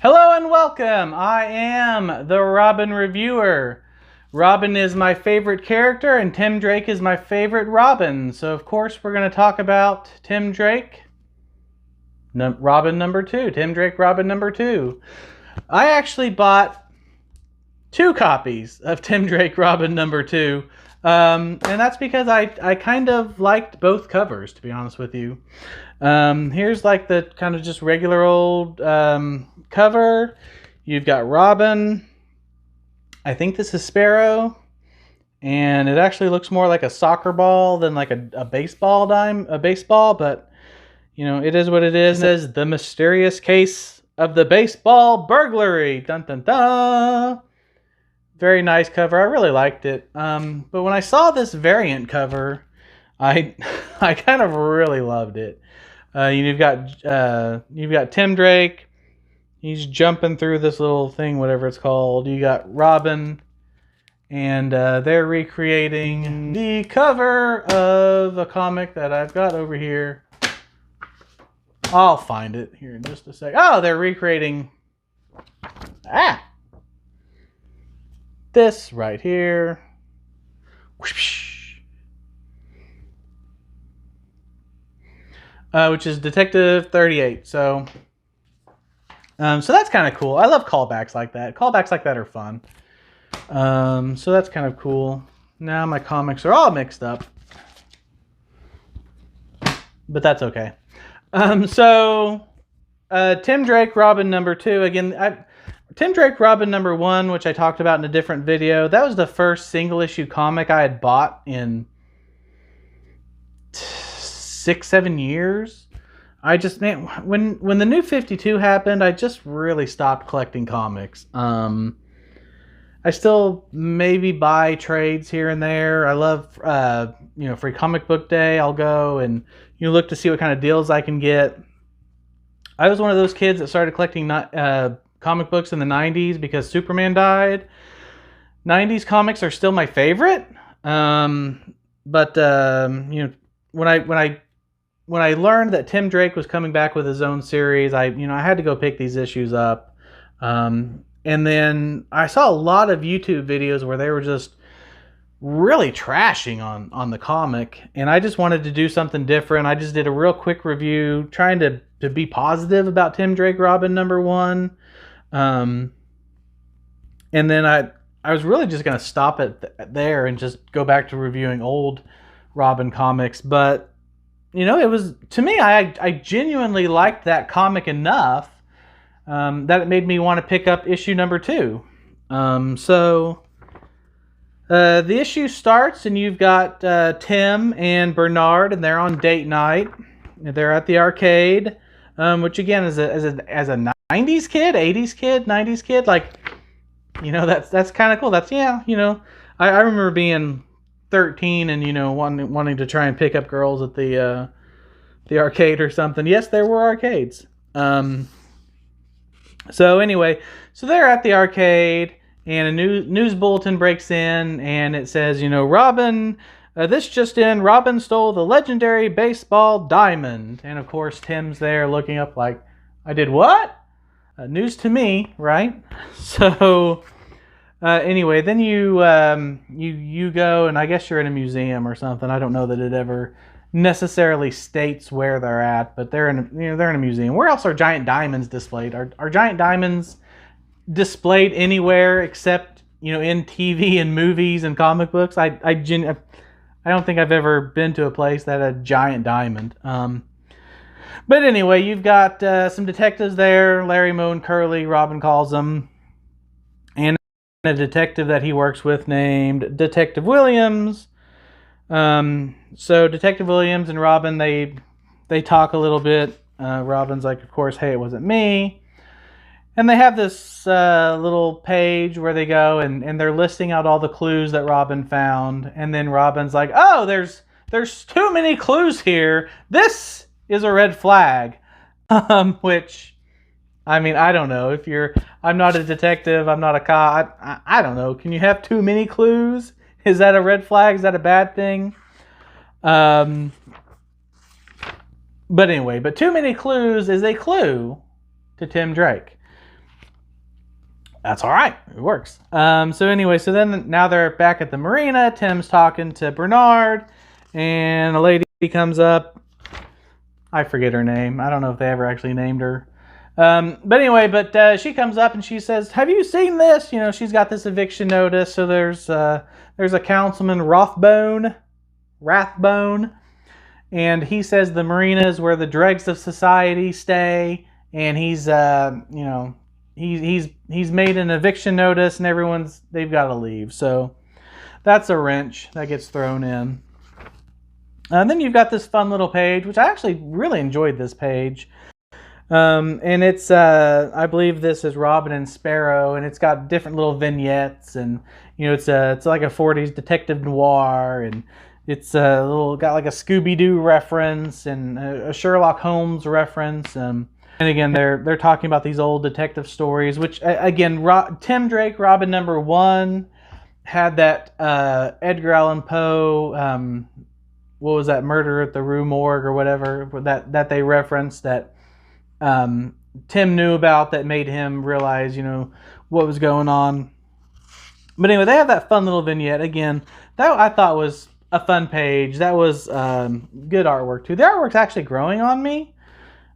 Hello and welcome! I am the Robin Reviewer. Robin is my favorite character and Tim Drake is my favorite Robin. So of course we're going to talk about Tim Drake, Robin number 2. Tim Drake Robin number 2. I actually bought 2 copies of Tim Drake Robin number 2. And that's because I kind of liked both covers, to be honest with you. Here's like the kind of just regular old cover. You've got Robin. I think this is Sparrow. And it actually looks more like a soccer ball than like a baseball but you know, it is what it is. It says The Mysterious Case of the Baseball Burglary. Dun dun dun. Very nice cover. I really liked it. But when I saw this variant cover, I kind of really loved it. You've got Tim Drake. He's jumping through this little thing, whatever it's called. You got Robin, and they're recreating the cover of a comic that I've got over here. I'll find it here in just a sec. Oh, they're recreating this right here. Which is Detective 38. So that's kind of cool. I love callbacks like that. Callbacks like that are fun. So that's kind of cool. Now my comics are all mixed up, but that's okay. Tim Drake Robin number 2. Again, Tim Drake Robin number 1, which I talked about in a different video. That was the first single issue comic I had bought in 6-7 years. I just, man, when the New 52 happened, I just really stopped collecting comics. I still maybe buy trades here and there. I love Free Comic Book Day. I'll go and look to see what kind of deals I can get. I was one of those kids that started collecting comic books in the 90s because Superman died. 90s comics are still my favorite. When I learned that Tim Drake was coming back with his own series, I had to go pick these issues up. And then I saw a lot of YouTube videos where they were just really trashing on the comic, and I just wanted to do something different. I just did a real quick review trying to be positive about Tim Drake Robin number 1. And then I was really just going to stop it there and just go back to reviewing old Robin comics. But, it was, to me, I genuinely liked that comic enough that it made me want to pick up issue number 2. The issue starts and you've got Tim and Bernard, and they're on date night. They're at the arcade, which again, as a 90s kid, 80s kid, 90s kid, that's kind of cool. I remember being 13 and wanting to try and pick up girls at the arcade or something. Yes, there were arcades. So they're at the arcade, and a news bulletin breaks in, and it says, Robin, this just in, Robin stole the legendary baseball diamond. And of course, Tim's there looking up like, I did what? News to me, right? So then you go, and I guess you're in a museum or something. I don't know that it ever necessarily states where they're at, but they're in a museum. Where else are giant diamonds displayed? Are giant diamonds displayed anywhere except in TV and movies and comic books? I don't think I've ever been to a place that had a giant diamond. But anyway, you've got some detectives there, Larry, Moe, and Curly, Robin calls them, and a detective that he works with named Detective Williams. So Detective Williams and Robin, they talk a little bit. Robin's like, of course, hey, it wasn't me. And they have this little page where they go and they're listing out all the clues that Robin found. And then Robin's like, oh, there's too many clues here. This is a red flag. Which, I mean, I don't know. I'm not a detective. I'm not a cop. I don't know. Can you have too many clues? Is that a red flag? Is that a bad thing? But too many clues is a clue to Tim Drake. That's all right. It works. So anyway, so then now they're back at the marina. Tim's talking to Bernard, and a lady comes up. I forget her name. I don't know if they ever actually named her. But anyway, she comes up and she says, "Have you seen this?" You know, she's got this eviction notice. So there's a councilman Rathbone, and he says the marina is where the dregs of society stay, and he's he's made an eviction notice, and they've got to leave. So that's a wrench that gets thrown in. And then you've got this fun little page, which I actually really enjoyed this page. And it's, I believe this is Robin and Sparrow, and it's got different little vignettes, and, you know, it's like a 40s detective noir, and it's got like a Scooby-Doo reference, and a Sherlock Holmes reference, and again, they're talking about these old detective stories, which, again, Tim Drake, Robin #1, had that, Edgar Allan Poe, what was that, Murder at the Rue Morgue or whatever that they referenced, that Tim knew about, that made him realize, you know, what was going on. But anyway, they have that fun little vignette. Again, that I thought was a fun page. That was good artwork too. The artwork's actually growing on me.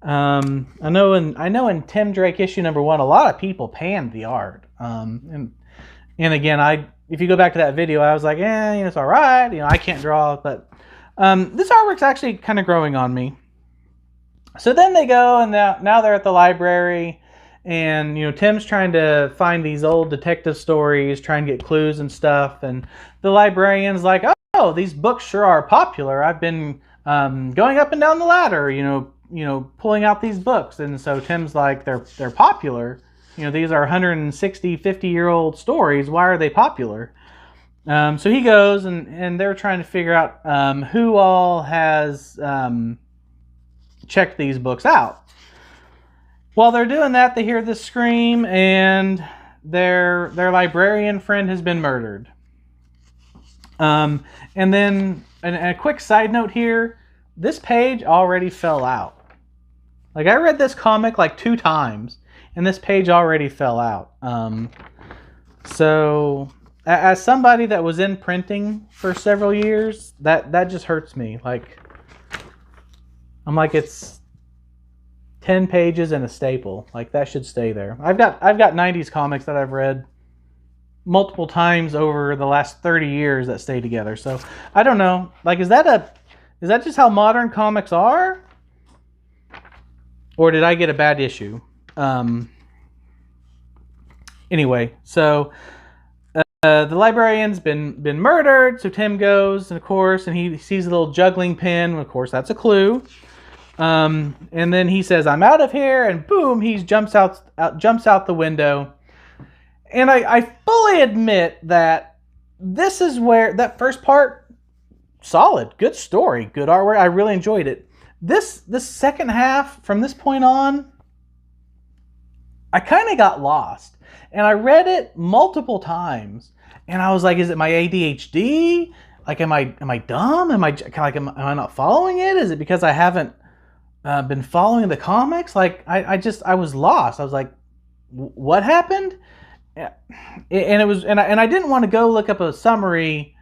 I know in Tim Drake issue #1, a lot of people panned the art. And again, if you go back to that video, I was like, it's all right. You know, I can't draw, but this artwork's actually kind of growing on me. So then they go, and now they're at the library, and, you know, Tim's trying to find these old detective stories, trying to get clues and stuff, and the librarian's like, oh, these books sure are popular. I've been going up and down the ladder, you know, pulling out these books. And so Tim's like, they're popular. You know, these are 160, 50-year-old stories. Why are they popular? So he goes, and they're trying to figure out who all has checked these books out. While they're doing that, they hear this scream, and their librarian friend has been murdered. And then, a quick side note here, this page already fell out. Like, I read this comic like 2 times, and this page already fell out. So, as somebody that was in printing for several years, that just hurts me. Like, I'm like, it's 10 pages and a staple. Like, that should stay there. I've got 90s comics that I've read multiple times over the last 30 years that stay together. So, I don't know. Like, is that just how modern comics are? Or did I get a bad issue? Anyway, so the librarian's been murdered. So Tim goes, and of course, and he sees a little juggling pin. Of course, that's a clue. And then he says, "I'm out of here," and boom, he jumps out the window. And I fully admit that this is where that first part, solid, good story, good artwork. I really enjoyed it. This second half, from this point on, I kind of got lost, and I read it multiple times, and I was like, "Is it my ADHD? Like, am I dumb? Am I not following it? Is it because I haven't been following the comics?" Like, I was lost. I was like, "What happened?" And I didn't want to go look up a summary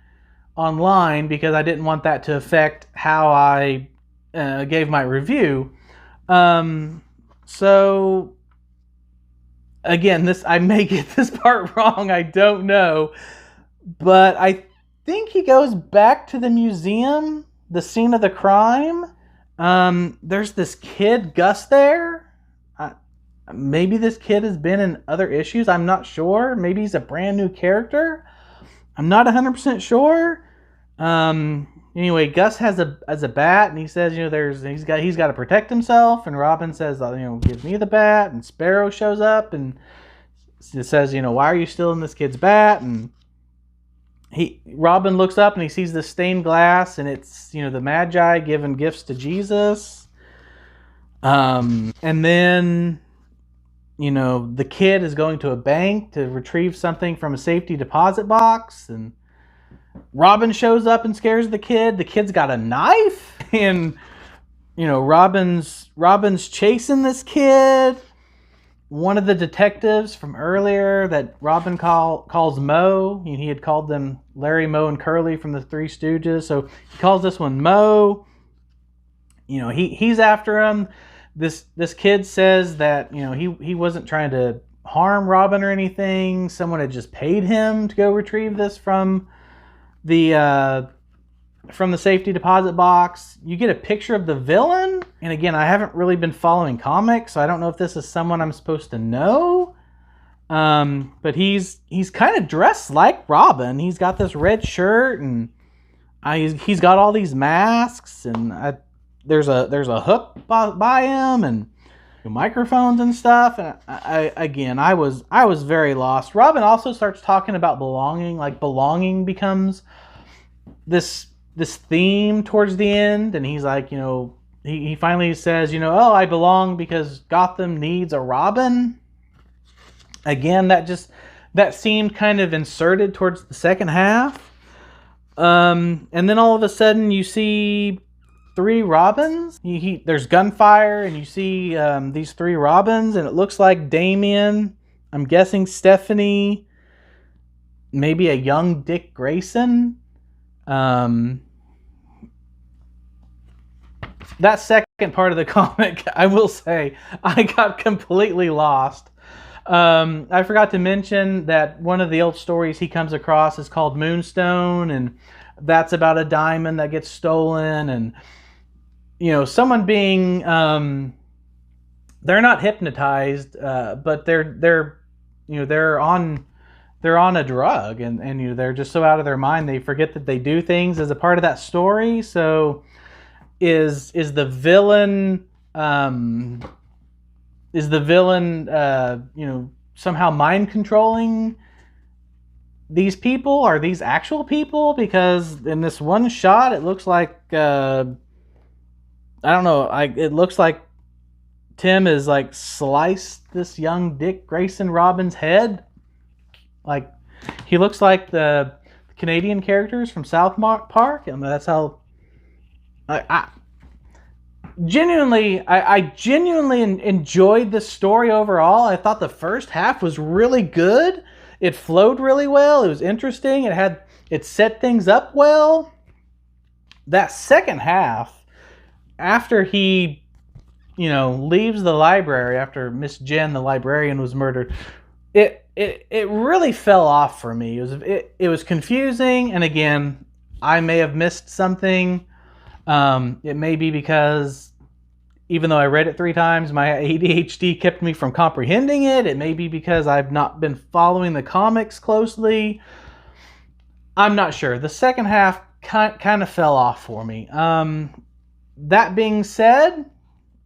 online because I didn't want that to affect how I gave my review. So again, I may get this part wrong. I don't know, but I think he goes back to the museum, the scene of the crime. There's this kid, Gus, there. Maybe this kid has been in other issues. I'm not sure. Maybe he's a brand new character. I'm not 100% sure. Anyway, Gus has a bat, and he says, you know, he's got to protect himself. And Robin says, you know, "Give me the bat." And Sparrow shows up and says, you know, "Why are you still in this kid's bat?" And Robin looks up and he sees this stained glass, and it's, you know, the Magi giving gifts to Jesus. And then, you know, the kid is going to a bank to retrieve something from a safety deposit box, and Robin shows up and scares the kid. The kid's got a knife, and, you know, Robin's chasing this kid. one of the detectives from earlier that Robin calls Moe. He had called them Larry, Moe, and Curly from the Three Stooges. So he calls this one Moe. You know, he's after him. This kid says that, you know, he wasn't trying to harm Robin or anything. Someone had just paid him to go retrieve this from the safety deposit box. You get a picture of the villain. And again, I haven't really been following comics, so I don't know if this is someone I'm supposed to know. But he's kind of dressed like Robin. He's got this red shirt, and he's got all these masks, and there's a hook by him, and microphones and stuff. And I was very lost. Robin also starts talking about belonging. Like, belonging becomes this theme towards the end, and he's like, you know, he finally says, you know, oh, I belong because Gotham needs a Robin. Again, that seemed kind of inserted towards the second half. And then all of a sudden you see 3 Robins. There's gunfire, and you see these 3 Robins, and it looks like Damian, I'm guessing Stephanie, maybe a young Dick Grayson. That second part of the comic, I will say, I got completely lost. I forgot to mention that one of the old stories he comes across is called Moonstone, and that's about a diamond that gets stolen, and, you know, someone being, they're not hypnotized, but they're on a drug, and you know, they're just so out of their mind they forget that they do things as a part of that story. So is the villain you know, somehow mind controlling these people? Are these actual people? Because in this one shot it looks like I don't know, it looks like Tim is like sliced this young Dick Grayson Robin's head. Like, he looks like the Canadian characters from South Park. I mean, that's how I genuinely enjoyed the story overall. I thought the first half was really good. It flowed really well. It was interesting. It set things up well. That second half, after he, you know, leaves the library after Miss Jen, the librarian, was murdered, it really fell off for me. It was confusing, and again, I may have missed something. It may be because even though I read it 3 times, my ADHD kept me from comprehending it. It may be because I've not been following the comics closely. I'm not sure. The second half kind of fell off for me. That being said,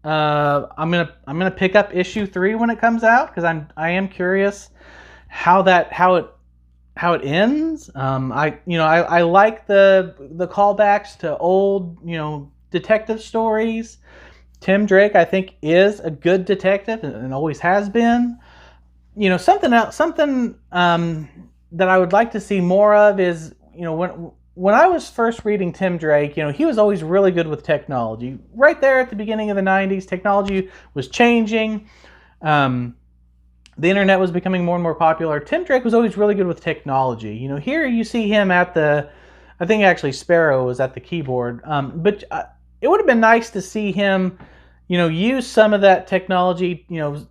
I'm gonna pick up issue 3 when it comes out, because I am curious how it ends. I like the callbacks to old, you know, detective stories. Tim Drake, I think, is a good detective and always has been. You know, something that I would like to see more of is, you know, when I was first reading Tim Drake, you know, he was always really good with technology. Right there at the beginning of the 90s, technology was changing. The internet was becoming more and more popular. Tim Drake was always really good with technology. You know, here you see him at I think actually Sparrow was at the keyboard. But it would have been nice to see him, you know, use some of that technology, you know,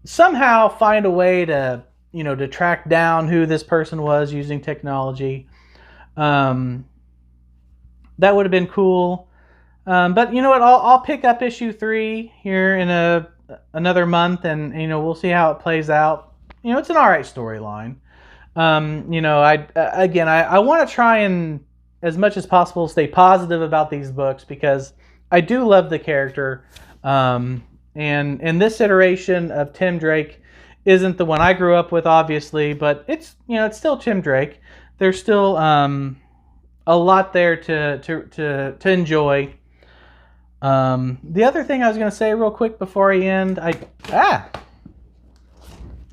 somehow find a way to, you know, to track down who this person was using technology. That would have been cool. But you know what? I'll pick up issue 3 here in another month, and you know, we'll see how it plays out. You know, it's an alright storyline. You know, I want to try and, as much as possible, stay positive about these books, because I do love the character. And this iteration of Tim Drake isn't the one I grew up with, obviously, but it's, you know, it's still Tim Drake. There's still a lot there to enjoy. The other thing I was going to say real quick before I end,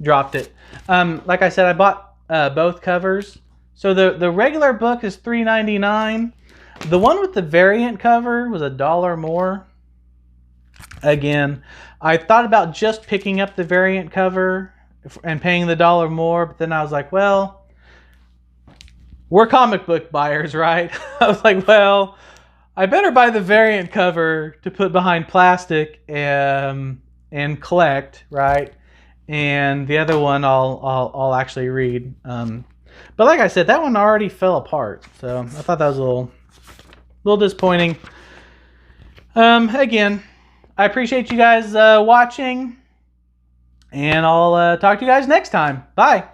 dropped it. Like I said, I bought both covers. So the regular book is $3.99. The one with the variant cover was $1 more. Again, I thought about just picking up the variant cover and paying the $1 more, but then I was like, well, we're comic book buyers, right? I was like, well, I better buy the variant cover to put behind plastic and collect, right? And the other one I'll actually read. But like I said, that one already fell apart, so I thought that was a little disappointing. Again, I appreciate you guys watching, and I'll talk to you guys next time. Bye.